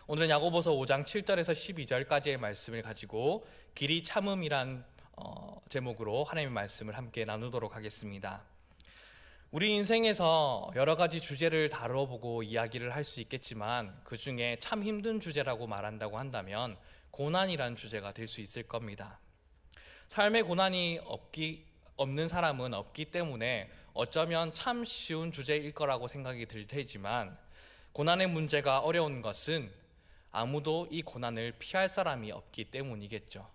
오늘은 야고보서 5장 7절에서 12절까지의 말씀을 가지고 길이 참음이란 제목으로 하나님의 말씀을 함께 나누도록 하겠습니다. 우리 인생에서 여러 가지 주제를 다뤄보고 이야기를 할 수 있겠지만 그 중에 참 힘든 주제라고 말한다고 한다면 고난이란 주제가 될 수 있을 겁니다. 삶의 고난이 없는 사람은 없기 때문에 어쩌면 참 쉬운 주제일 거라고 생각이 들 테지만 고난의 문제가 어려운 것은 아무도 이 고난을 피할 사람이 없기 때문이겠죠.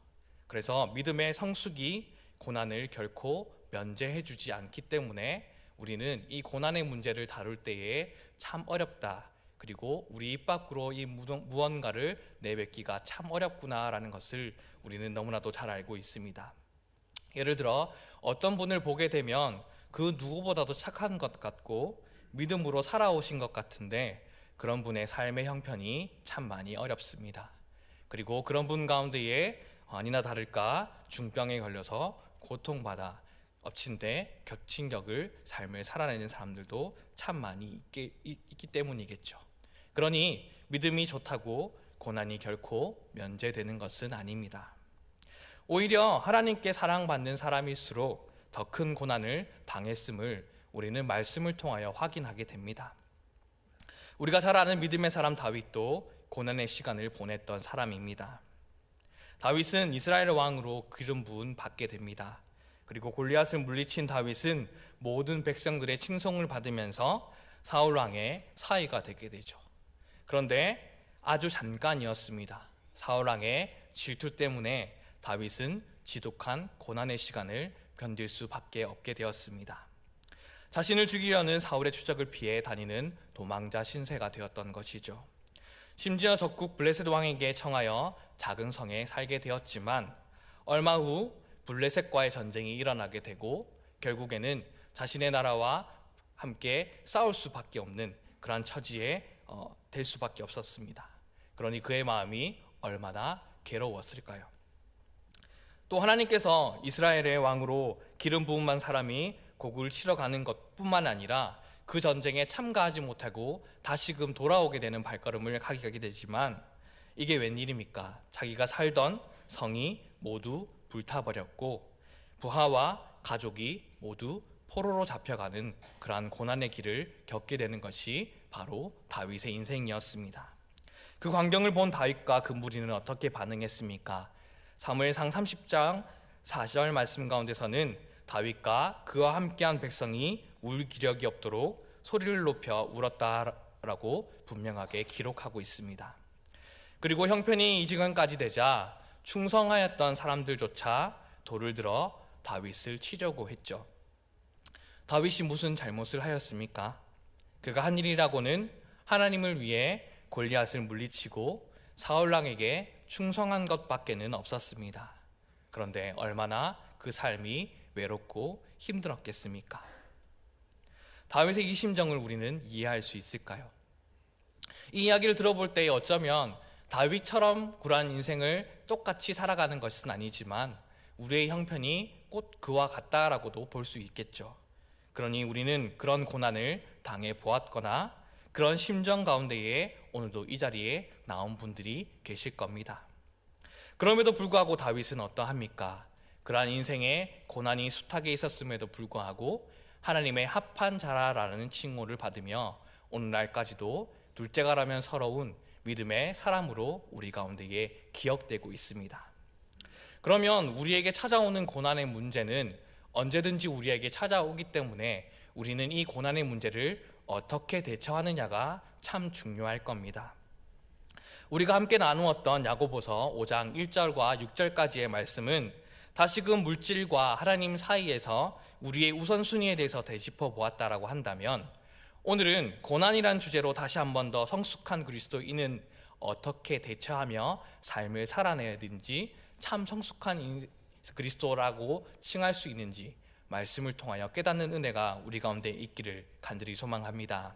그래서 믿음의 성숙이 고난을 결코 면제해 주지 않기 때문에 우리는 이 고난의 문제를 다룰 때에 참 어렵다, 그리고 우리 입 밖으로 이 무언가를 내뱉기가 참 어렵구나라는 것을 우리는 너무나도 잘 알고 있습니다. 예를 들어 어떤 분을 보게 되면 그 누구보다도 착한 것 같고 믿음으로 살아오신 것 같은데 그런 분의 삶의 형편이 참 많이 어렵습니다. 그리고 그런 분 가운데에 아니나 다를까 중병에 걸려서 고통받아 엎친 데 겹친 격을 삶을 살아내는 사람들도 참 많이 있기 때문이겠죠. 그러니 믿음이 좋다고 고난이 결코 면제되는 것은 아닙니다. 오히려 하나님께 사랑받는 사람일수록 더 큰 고난을 당했음을 우리는 말씀을 통하여 확인하게 됩니다. 우리가 잘 아는 믿음의 사람 다윗도 고난의 시간을 보냈던 사람입니다. 다윗은 이스라엘 왕으로 기름 부음 받게 됩니다. 그리고 골리앗을 물리친 다윗은 모든 백성들의 칭송을 받으면서 사울 왕의 사위가 되게 되죠. 그런데 아주 잠깐이었습니다. 사울 왕의 질투 때문에 다윗은 지독한 고난의 시간을 견딜 수밖에 없게 되었습니다. 자신을 죽이려는 사울의 추적을 피해 다니는 도망자 신세가 되었던 것이죠. 심지어 적국 블레셋 왕에게 청하여 작은 성에 살게 되었지만 얼마 후 블레셋과의 전쟁이 일어나게 되고 결국에는 자신의 나라와 함께 싸울 수밖에 없는 그러한 처지에 될 수밖에 없었습니다. 그러니 그의 마음이 얼마나 괴로웠을까요? 또 하나님께서 이스라엘의 왕으로 기름 부음한 사람이 곡을 치러 가는 것뿐만 아니라 그 전쟁에 참가하지 못하고 다시금 돌아오게 되는 발걸음을 하게 되지만 이게 웬일입니까? 자기가 살던 성이 모두 불타버렸고 부하와 가족이 모두 포로로 잡혀가는 그러한 고난의 길을 겪게 되는 것이 바로 다윗의 인생이었습니다. 그 광경을 본 다윗과 그 무리는 어떻게 반응했습니까? 사무엘상 30장 4절 말씀 가운데서는 다윗과 그와 함께한 백성이 울 기력이 없도록 소리를 높여 울었다라고 분명하게 기록하고 있습니다. 그리고 형편이 이 지경까지 되자 충성하였던 사람들조차 돌을 들어 다윗을 치려고 했죠. 다윗이 무슨 잘못을 하였습니까? 그가 한 일이라고는 하나님을 위해 골리앗을 물리치고 사울왕에게 충성한 것밖에는 없었습니다. 그런데 얼마나 그 삶이 외롭고 힘들었겠습니까? 다윗의 이 심정을 우리는 이해할 수 있을까요? 이 이야기를 들어볼 때 어쩌면 다윗처럼 그러한 인생을 똑같이 살아가는 것은 아니지만 우리의 형편이 곧 그와 같다라고도 볼 수 있겠죠. 그러니 우리는 그런 고난을 당해 보았거나 그런 심정 가운데에 오늘도 이 자리에 나온 분들이 계실 겁니다. 그럼에도 불구하고 다윗은 어떠합니까? 그러한 인생에 고난이 숱하게 있었음에도 불구하고 하나님의 합한 자라라는 칭호를 받으며 오늘날까지도 둘째가라면 서러운 믿음의 사람으로 우리 가운데에 기억되고 있습니다. 그러면 우리에게 찾아오는 고난의 문제는 언제든지 우리에게 찾아오기 때문에 우리는 이 고난의 문제를 어떻게 대처하느냐가 참 중요할 겁니다. 우리가 함께 나누었던 야고보서 5장 1절과 6절까지의 말씀은 다시금 물질과 하나님 사이에서 우리의 우선순위에 대해서 되짚어 보았다라고 한다면 오늘은 고난이란 주제로 다시 한 번 더 성숙한 그리스도인은 어떻게 대처하며 삶을 살아내야 되는지, 참 성숙한 그리스도라고 칭할 수 있는지 말씀을 통하여 깨닫는 은혜가 우리 가운데 있기를 간절히 소망합니다.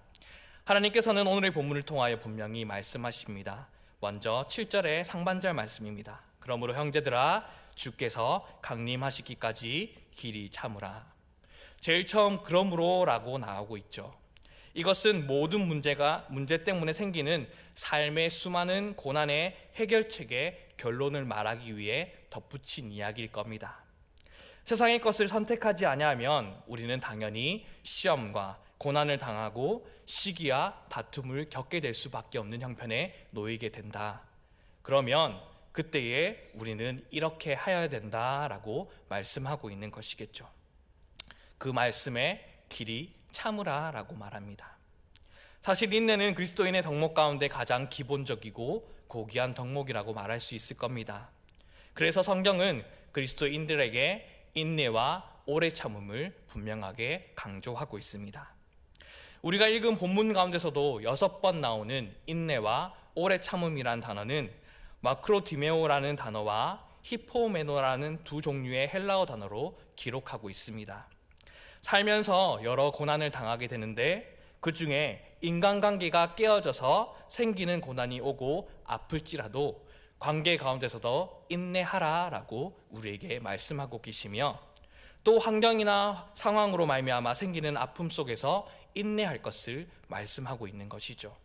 하나님께서는 오늘의 본문을 통하여 분명히 말씀하십니다. 먼저 7절의 상반절 말씀입니다. 그러므로 형제들아 주께서 강림하시기까지 길이 참으라. 제일 처음 그러므로라고 나오고 있죠. 이것은 모든 문제 때문에 생기는 삶의 수많은 고난의 해결책의 결론을 말하기 위해 덧붙인 이야기일 겁니다. 세상의 것을 선택하지 아니하면 우리는 당연히 시험과 고난을 당하고 시기와 다툼을 겪게 될 수밖에 없는 형편에 놓이게 된다. 그러면 그때에 우리는 이렇게 하여야 된다라고 말씀하고 있는 것이겠죠. 그 말씀의 길이 참으라 라고 말합니다. 사실 인내는 그리스도인의 덕목 가운데 가장 기본적이고 고귀한 덕목이라고 말할 수 있을 겁니다. 그래서 성경은 그리스도인들에게 인내와 오래 참음을 분명하게 강조하고 있습니다. 우리가 읽은 본문 가운데서도 6번 나오는 인내와 오래 참음이란 단어는 마크로디메오라는 단어와 히포메노라는 두 종류의 헬라어 단어로 기록하고 있습니다. 살면서 여러 고난을 당하게 되는데 그 중에 인간관계가 깨어져서 생기는 고난이 오고 아플지라도 관계 가운데서도 인내하라라고 우리에게 말씀하고 계시며, 또 환경이나 상황으로 말미암아 생기는 아픔 속에서 인내할 것을 말씀하고 있는 것이죠.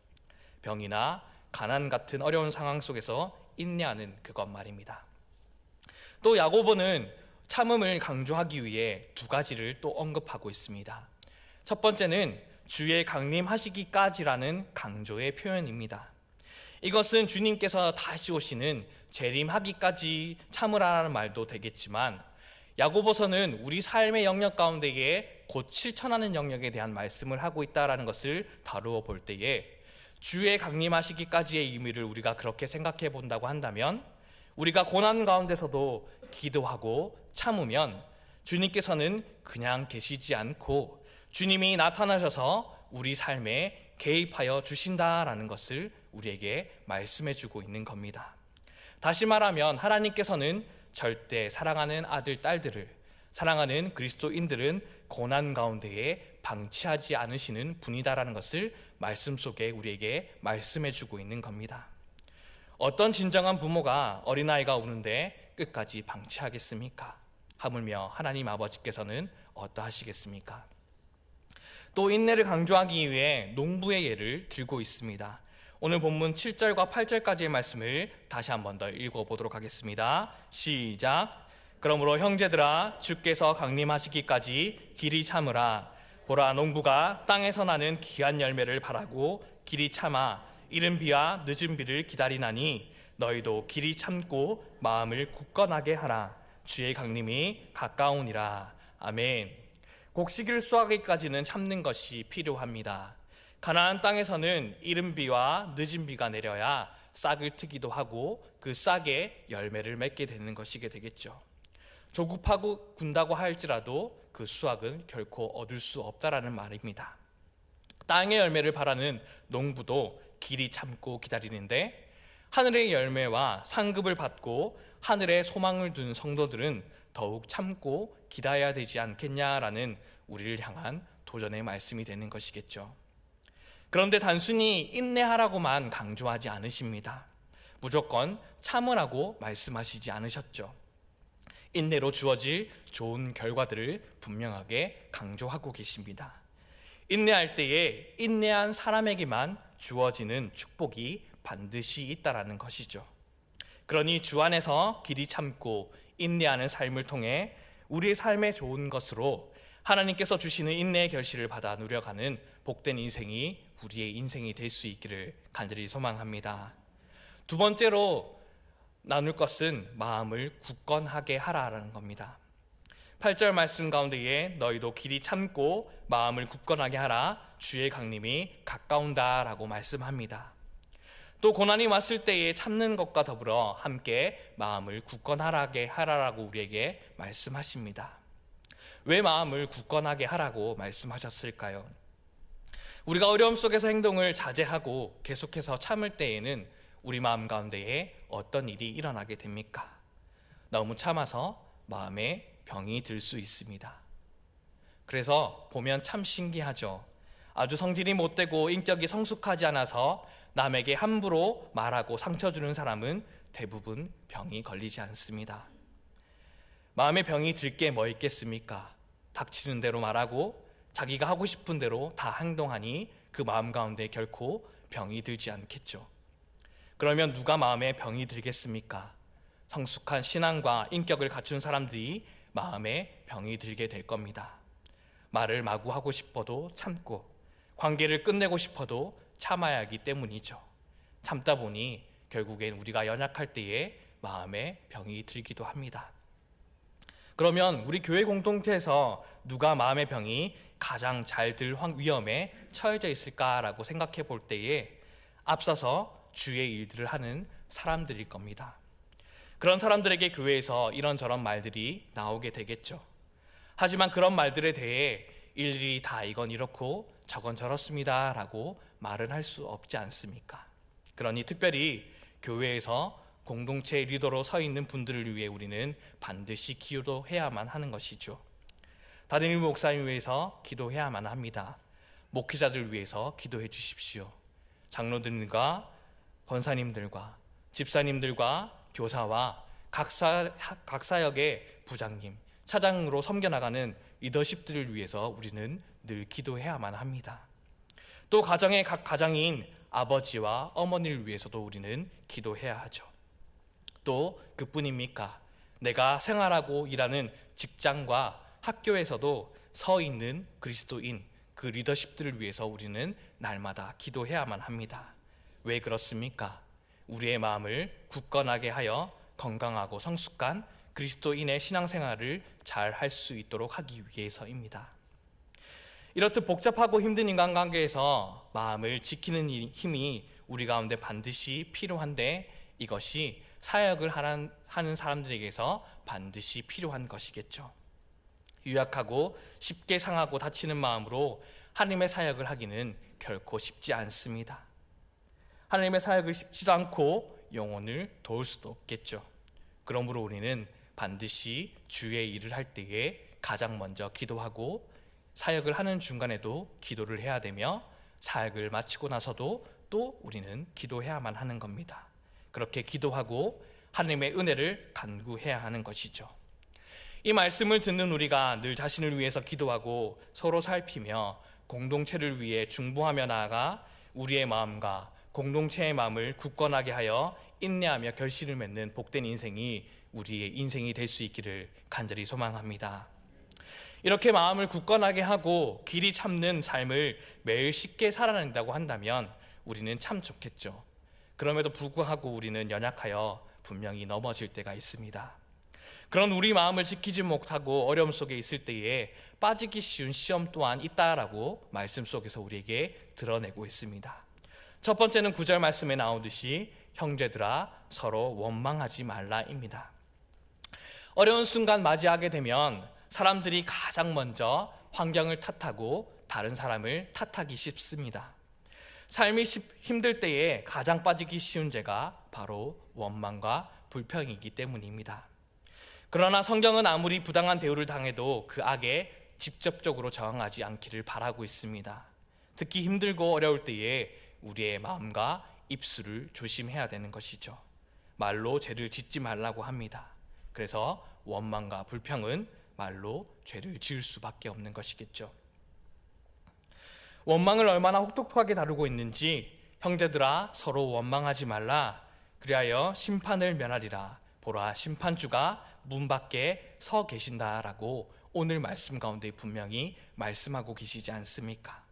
병이나 가난 같은 어려운 상황 속에서 인내하는 그것 말입니다. 또 야고보는 참음을 강조하기 위해 두 가지를 또 언급하고 있습니다. 첫 번째는 주의 강림하시기까지라는 강조의 표현입니다. 이것은 주님께서 다시 오시는 재림하기까지 참으라는 말도 되겠지만, 야고보서는 우리 삶의 영역 가운데에 곧 실천하는 영역에 대한 말씀을 하고 있다는 것을 다루어 볼 때에 주의 강림하시기까지의 의미를 우리가 그렇게 생각해 본다고 한다면, 우리가 고난 가운데서도 기도하고 참으면 주님께서는 그냥 계시지 않고 주님이 나타나셔서 우리 삶에 개입하여 주신다라는 것을 우리에게 말씀해 주고 있는 겁니다. 다시 말하면 하나님께서는 절대 사랑하는 아들, 딸들을, 사랑하는 그리스도인들은 고난 가운데에 방치하지 않으시는 분이다라는 것을 말씀 속에 우리에게 말씀해 주고 있는 겁니다. 어떤 진정한 부모가 어린아이가 우는데 끝까지 방치하겠습니까? 하물며 하나님 아버지께서는 어떠하시겠습니까? 또 인내를 강조하기 위해 농부의 예를 들고 있습니다. 오늘 본문 7절과 8절까지의 말씀을 다시 한 번 더 읽어보도록 하겠습니다. 시작. 그러므로 형제들아, 주께서 강림하시기까지 길이 참으라. 보라, 농부가 땅에서 나는 귀한 열매를 바라고 길이 참아 이른 비와 늦은 비를 기다리나니 너희도 길이 참고 마음을 굳건하게 하라. 주의 강림이 가까우니라. 아멘. 곡식을 수확하기까지는 참는 것이 필요합니다. 가나안 땅에서는 이른 비와 늦은 비가 내려야 싹을 트기도 하고 그 싹에 열매를 맺게 되는 것이게 되겠죠. 조급하고 군다고 할지라도 그 수확은 결코 얻을 수 없다라는 말입니다. 땅의 열매를 바라는 농부도 길이 참고 기다리는데, 하늘의 열매와 상급을 받고 하늘의 소망을 둔 성도들은 더욱 참고 기다려야 되지 않겠냐라는 우리를 향한 도전의 말씀이 되는 것이겠죠. 그런데 단순히 인내하라고만 강조하지 않으십니다. 무조건 참으라고 말씀하시지 않으셨죠. 인내로 주어질 좋은 결과들을 분명하게 강조하고 계십니다. 인내할 때에 인내한 사람에게만 주어지는 축복이 반드시 있다라는 것이죠. 그러니 주 안에서 길이 참고 인내하는 삶을 통해 우리의 삶에 좋은 것으로 하나님께서 주시는 인내의 결실을 받아 누려가는 복된 인생이 우리의 인생이 될 수 있기를 간절히 소망합니다. 두 번째로 나눌 것은 마음을 굳건하게 하라라는 겁니다. 8절 말씀 가운데에 너희도 길이 참고 마음을 굳건하게 하라. 주의 강림이 가까운다라고 말씀합니다. 또 고난이 왔을 때에 참는 것과 더불어 함께 마음을 굳건하게 하라라고 우리에게 말씀하십니다. 왜 마음을 굳건하게 하라고 말씀하셨을까요? 우리가 어려움 속에서 행동을 자제하고 계속해서 참을 때에는 우리 마음 가운데에 어떤 일이 일어나게 됩니까? 너무 참아서 마음에 병이 들 수 있습니다. 그래서 보면 참 신기하죠. 아주 성질이 못되고 인격이 성숙하지 않아서 남에게 함부로 말하고 상처 주는 사람은 대부분 병이 걸리지 않습니다. 마음에 병이 들 게 뭐 있겠습니까? 닥치는 대로 말하고 자기가 하고 싶은 대로 다 행동하니 그 마음 가운데 결코 병이 들지 않겠죠. 그러면 누가 마음에 병이 들겠습니까? 성숙한 신앙과 인격을 갖춘 사람들이 마음에 병이 들게 될 겁니다. 말을 마구 하고 싶어도 참고, 관계를 끝내고 싶어도 참아야 하기 때문이죠. 참다 보니 결국엔 우리가 연약할 때에 마음에 병이 들기도 합니다. 그러면 우리 교회 공동체에서 누가 마음의 병이 가장 잘 들 위험에 처해져 있을까라고 생각해 볼 때에 앞서서 주의 일들을 하는 사람들일 겁니다. 그런 사람들에게 교회에서 이런저런 말들이 나오게 되겠죠. 하지만 그런 말들에 대해 일일이 다 이건 이렇고 저건 저렇습니다 라고 말은 할 수 없지 않습니까? 그러니 특별히 교회에서 공동체 리더로 서 있는 분들을 위해 우리는 반드시 기도해야만 하는 것이죠. 다른 목사님 위해서 기도해야만 합니다. 목회자들 위해서 기도해 주십시오. 장로들과 권사님들과 집사님들과 교사와 각 사역의 부장님, 차장으로 섬겨나가는 리더십들을 위해서 우리는 늘 기도해야만 합니다. 또 가정의 각 가장인 아버지와 어머니를 위해서도 우리는 기도해야 하죠. 또 그뿐입니까? 내가 생활하고 일하는 직장과 학교에서도 서 있는 그리스도인, 그 리더십들을 위해서 우리는 날마다 기도해야만 합니다. 왜 그렇습니까? 우리의 마음을 굳건하게 하여 건강하고 성숙한 그리스도인의 신앙생활을 잘 할 수 있도록 하기 위해서입니다. 이렇듯 복잡하고 힘든 인간관계에서 마음을 지키는 힘이 우리 가운데 반드시 필요한데, 이것이 사역을 하는 사람들에게서 반드시 필요한 것이겠죠. 유약하고 쉽게 상하고 다치는 마음으로 하나님의 사역을 하기는 결코 쉽지 않습니다. 하나님의 사역을 쉽지도 않고 영혼을 도울 수도 없겠죠. 그러므로 우리는 반드시 주의 일을 할 때에 가장 먼저 기도하고, 사역을 하는 중간에도 기도를 해야 되며, 사역을 마치고 나서도 또 우리는 기도해야만 하는 겁니다. 그렇게 기도하고 하나님의 은혜를 간구해야 하는 것이죠. 이 말씀을 듣는 우리가 늘 자신을 위해서 기도하고 서로 살피며 공동체를 위해 중보하며 나아가 우리의 마음과 공동체의 마음을 굳건하게 하여 인내하며 결실을 맺는 복된 인생이 우리의 인생이 될 수 있기를 간절히 소망합니다. 이렇게 마음을 굳건하게 하고 길이 참는 삶을 매일 쉽게 살아낸다고 한다면 우리는 참 좋겠죠. 그럼에도 불구하고 우리는 연약하여 분명히 넘어질 때가 있습니다. 그런 우리 마음을 지키지 못하고 어려움 속에 있을 때에 빠지기 쉬운 시험 또한 있다라고 말씀 속에서 우리에게 드러내고 있습니다. 첫 번째는 9절 말씀에 나오듯이 형제들아 서로 원망하지 말라입니다. 어려운 순간 맞이하게 되면 사람들이 가장 먼저 환경을 탓하고 다른 사람을 탓하기 쉽습니다. 삶이 힘들 때에 가장 빠지기 쉬운 죄가 바로 원망과 불평이기 때문입니다. 그러나 성경은 아무리 부당한 대우를 당해도 그 악에 직접적으로 저항하지 않기를 바라고 있습니다. 특히 힘들고 어려울 때에 우리의 마음과 입술을 조심해야 되는 것이죠. 말로 죄를 짓지 말라고 합니다. 그래서 원망과 불평은 말로 죄를 지을 수밖에 없는 것이겠죠. 원망을 얼마나 혹독하게 다루고 있는지, 형제들아 서로 원망하지 말라, 그리하여 심판을 면하리라, 보라 심판주가 문 밖에 서 계신다라고 오늘 말씀 가운데 분명히 말씀하고 계시지 않습니까?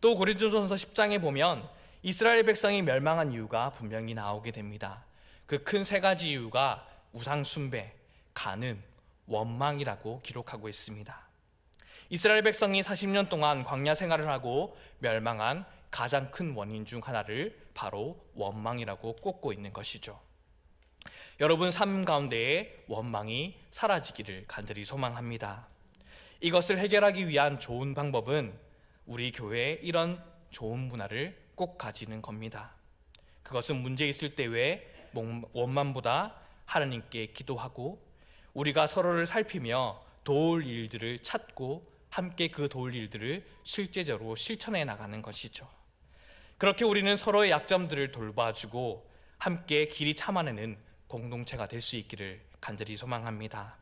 또 고린도전서 10장에 보면 이스라엘 백성이 멸망한 이유가 분명히 나오게 됩니다. 그 큰 세 가지 이유가 우상 숭배, 간음, 원망이라고 기록하고 있습니다. 이스라엘 백성이 40년 동안 광야 생활을 하고 멸망한 가장 큰 원인 중 하나를 바로 원망이라고 꼽고 있는 것이죠. 여러분 삶 가운데에 원망이 사라지기를 간절히 소망합니다. 이것을 해결하기 위한 좋은 방법은 우리 교회에 이런 좋은 문화를 꼭 가지는 겁니다. 그것은 문제 있을 때 외에 원망보다 하나님께 기도하고 우리가 서로를 살피며 도울 일들을 찾고 함께 그 도울 일들을 실제적으로 실천해 나가는 것이죠. 그렇게 우리는 서로의 약점들을 돌봐주고 함께 길이 참아내는 공동체가 될 수 있기를 간절히 소망합니다.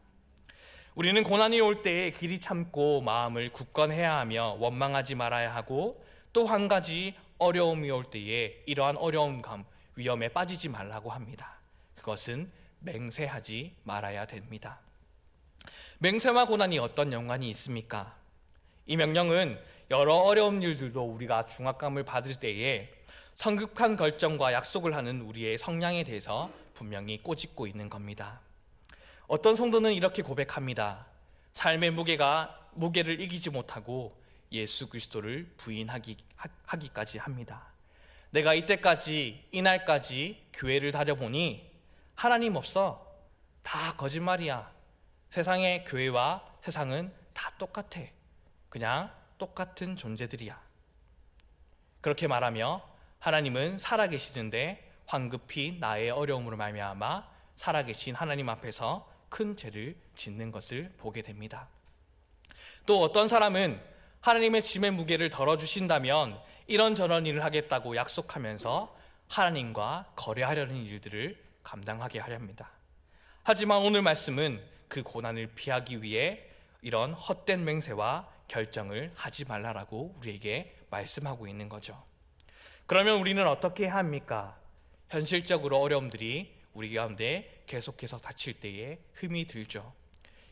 우리는 고난이 올 때에 길이 참고 마음을 굳건해야 하며 원망하지 말아야 하고, 또 한 가지 어려움이 올 때에 이러한 어려움감, 위험에 빠지지 말라고 합니다. 그것은 맹세하지 말아야 됩니다. 맹세와 고난이 어떤 연관이 있습니까? 이 명령은 여러 어려운 일들도 우리가 중압감을 받을 때에 성급한 결정과 약속을 하는 우리의 성향에 대해서 분명히 꼬집고 있는 겁니다. 어떤 성도는 이렇게 고백합니다. 삶의 무게를 이기지 못하고 예수 그리스도를 부인하기까지 합니다. 내가 이날까지 교회를 다녀보니 하나님 없어. 다 거짓말이야. 세상의 교회와 세상은 다 똑같아. 그냥 똑같은 존재들이야. 그렇게 말하며 하나님은 살아계시는데 황급히 나의 어려움으로 말미암아 살아계신 하나님 앞에서 큰 죄를 짓는 것을 보게 됩니다. 또 어떤 사람은 하나님의 짐의 무게를 덜어주신다면 이런저런 일을 하겠다고 약속하면서 하나님과 거래하려는 일들을 감당하게 하려 합니다. 하지만 오늘 말씀은 그 고난을 피하기 위해 이런 헛된 맹세와 결정을 하지 말라라고 우리에게 말씀하고 있는 거죠. 그러면 우리는 어떻게 해야 합니까? 현실적으로 어려움들이 우리 가운데 계속해서 닥칠 때에 흠이 들죠.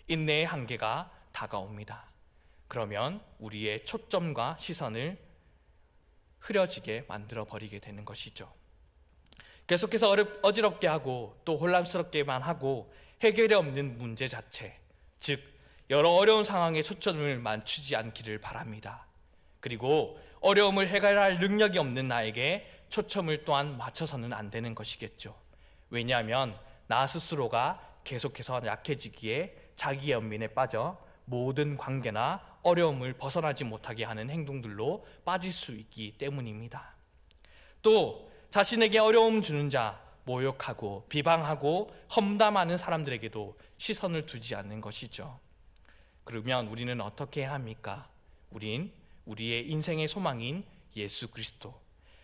인내의 한계가 다가옵니다. 그러면 우리의 초점과 시선을 흐려지게 만들어 버리게 되는 것이죠. 계속해서 어지럽게 하고 또 혼란스럽게만 하고 해결이 없는 문제 자체, 즉 여러 어려운 상황에 초점을 맞추지 않기를 바랍니다. 그리고 어려움을 해결할 능력이 없는 나에게 초점을 또한 맞춰서는 안 되는 것이겠죠. 왜냐하면 나 스스로가 계속해서 약해지기에 자기 연민에 빠져 모든 관계나 어려움을 벗어나지 못하게 하는 행동들로 빠질 수 있기 때문입니다. 또 자신에게 어려움 주는 자, 모욕하고 비방하고 험담하는 사람들에게도 시선을 두지 않는 것이죠. 그러면 우리는 어떻게 해야 합니까? 우리의 인생의 소망인 예수 그리스도,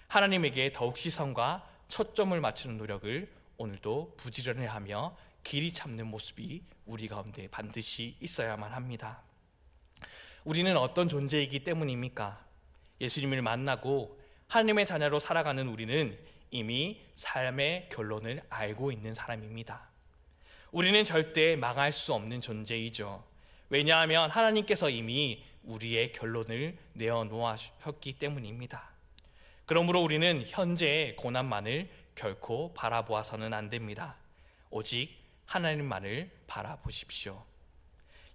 하나님에게 더욱 시선과 초점을 맞추는 노력을 오늘도 부지런히 하며 길이 참는 모습이 우리 가운데 반드시 있어야만 합니다. 우리는 어떤 존재이기 때문입니까? 예수님을 만나고 하나님의 자녀로 살아가는 우리는 이미 삶의 결론을 알고 있는 사람입니다. 우리는 절대 망할 수 없는 존재이죠. 왜냐하면 하나님께서 이미 우리의 결론을 내어놓으셨기 때문입니다. 그러므로 우리는 현재의 고난만을 결코 바라보아서는 안 됩니다. 오직 하나님만을 바라보십시오.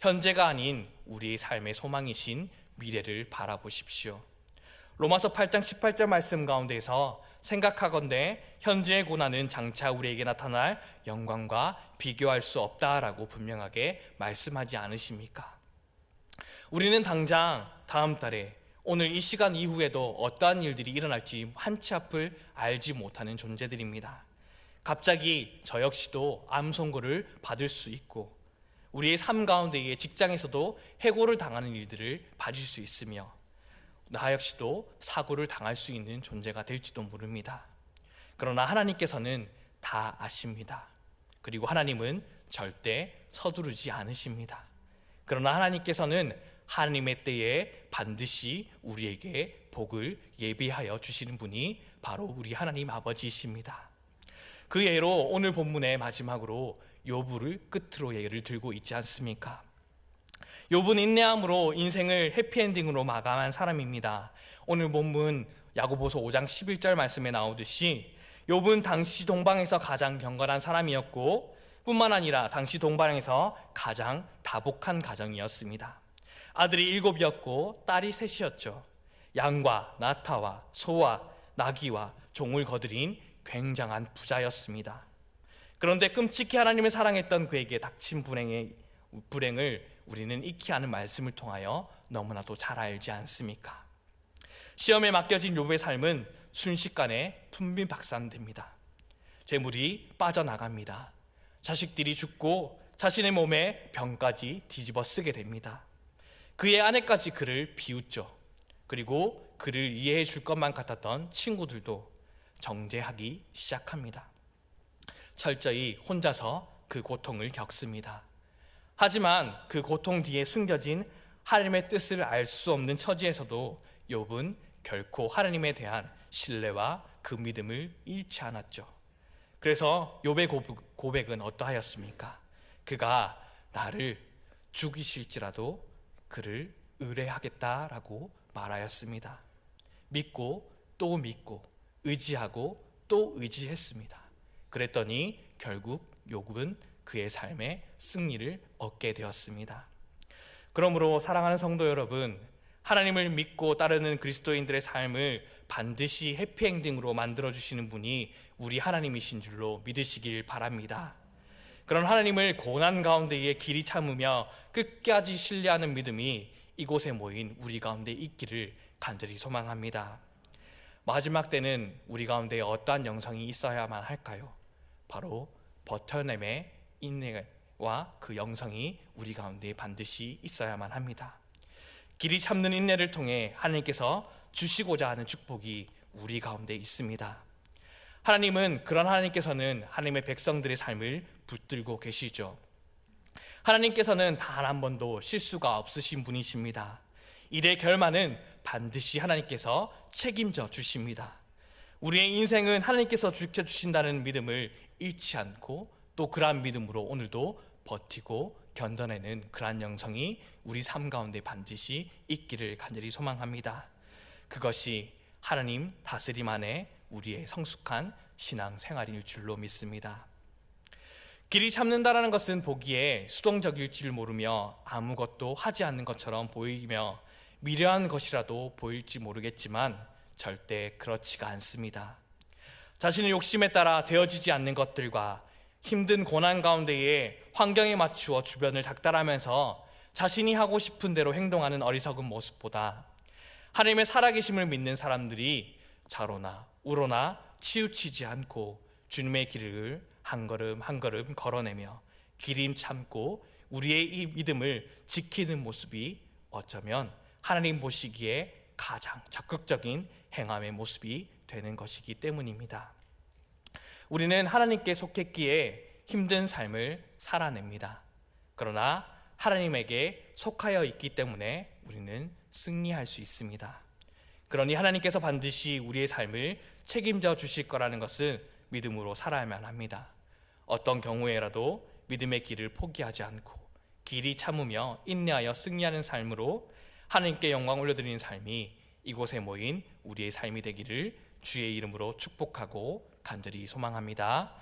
현재가 아닌 우리의 삶의 소망이신 미래를 바라보십시오. 로마서 8장 18절 말씀 가운데서 생각하건대 현재의 고난은 장차 우리에게 나타날 영광과 비교할 수 없다라고 분명하게 말씀하지 않으십니까? 우리는 당장 다음 달에 오늘 이 시간 이후에도 어떠한 일들이 일어날지 한치 앞을 알지 못하는 존재들입니다. 갑자기 저 역시도 암 선고를 받을 수 있고 우리의 삶 가운데의 직장에서도 해고를 당하는 일들을 받을 수 있으며 나 역시도 사고를 당할 수 있는 존재가 될지도 모릅니다. 그러나 하나님께서는 다 아십니다. 그리고 하나님은 절대 서두르지 않으십니다. 그러나 하나님께서는 하나님의 때에 반드시 우리에게 복을 예비하여 주시는 분이 바로 우리 하나님 아버지이십니다. 그 예로 오늘 본문의 마지막으로 욥을 끝으로 예를 들고 있지 않습니까? 욥은 인내함으로 인생을 해피엔딩으로 마감한 사람입니다. 오늘 본문 야고보서 5장 11절 말씀에 나오듯이 욥은 당시 동방에서 가장 경건한 사람이었고 뿐만 아니라 당시 동방에서 가장 다복한 가정이었습니다. 아들이 7이었고 딸이 3이었죠. 양과 나타와 소와 나귀와 종을 거느린 굉장한 부자였습니다. 그런데 끔찍히 하나님을 사랑했던 그에게 닥친 불행을 우리는 익히 아는 말씀을 통하여 너무나도 잘 알지 않습니까? 시험에 맡겨진 욥의 삶은 순식간에 분비박산됩니다. 재물이 빠져나갑니다. 자식들이 죽고 자신의 몸에 병까지 뒤집어 쓰게 됩니다. 그의 아내까지 그를 비웃죠. 그리고 그를 이해해 줄 것만 같았던 친구들도 정죄하기 시작합니다. 철저히 혼자서 그 고통을 겪습니다. 하지만 그 고통 뒤에 숨겨진 하나님의 뜻을 알 수 없는 처지에서도 욥은 결코 하나님에 대한 신뢰와 그 믿음을 잃지 않았죠. 그래서 욥의 고백은 어떠하였습니까? 그가 나를 죽이실지라도 그를 의뢰하겠다라고 말하였습니다. 믿고 또 믿고 의지하고 또 의지했습니다. 그랬더니 결국 욥은 그의 삶에 승리를 얻게 되었습니다. 그러므로 사랑하는 성도 여러분, 하나님을 믿고 따르는 그리스도인들의 삶을 반드시 해피엔딩으로 만들어주시는 분이 우리 하나님이신 줄로 믿으시길 바랍니다. 그런 하나님을 고난 가운데에 길이 참으며 끝까지 신뢰하는 믿음이 이곳에 모인 우리 가운데 있기를 간절히 소망합니다. 마지막 때는 우리 가운데 어떠한 영성이 있어야만 할까요? 바로 버텨냄의 인내와 그 영성이 우리 가운데 반드시 있어야만 합니다. 길이 참는 인내를 통해 하나님께서 주시고자 하는 축복이 우리 가운데 있습니다. 하나님은 그런 하나님께서는 하나님의 백성들의 삶을 붙들고 계시죠. 하나님께서는 단 한 번도 실수가 없으신 분이십니다. 일의 결말은 반드시 하나님께서 책임져 주십니다. 우리의 인생은 하나님께서 지켜주신다는 믿음을 잃지 않고 또 그러한 믿음으로 오늘도 버티고 견뎌내는 그러한 영성이 우리 삶 가운데 반드시 있기를 간절히 소망합니다. 그것이 하나님 다스림 안에 우리의 성숙한 신앙 생활일 줄로 믿습니다. 길이 참는다라는 것은 보기에 수동적일 줄 모르며 아무것도 하지 않는 것처럼 보이며 미련한 것이라도 보일지 모르겠지만 절대 그렇지가 않습니다. 자신의 욕심에 따라 되어지지 않는 것들과 힘든 고난 가운데에 환경에 맞추어 주변을 닥달하면서 자신이 하고 싶은 대로 행동하는 어리석은 모습보다 하나님의 살아계심을 믿는 사람들이 좌로나 우로나 치우치지 않고 주님의 길을 한 걸음 한 걸음 걸어내며 기림 참고 우리의 이 믿음을 지키는 모습이 어쩌면 하나님 보시기에 가장 적극적인 행함의 모습이 되는 것이기 때문입니다. 우리는 하나님께 속했기에 힘든 삶을 살아냅니다. 그러나 하나님에게 속하여 있기 때문에 우리는 승리할 수 있습니다. 그러니 하나님께서 반드시 우리의 삶을 책임져 주실 거라는 것은 믿음으로 살아야만 합니다. 어떤 경우에라도 믿음의 길을 포기하지 않고 길이 참으며 인내하여 승리하는 삶으로 하나님께 영광 올려드리는 삶이 이곳에 모인 우리의 삶이 되기를 주의 이름으로 축복하고 간절히 소망합니다.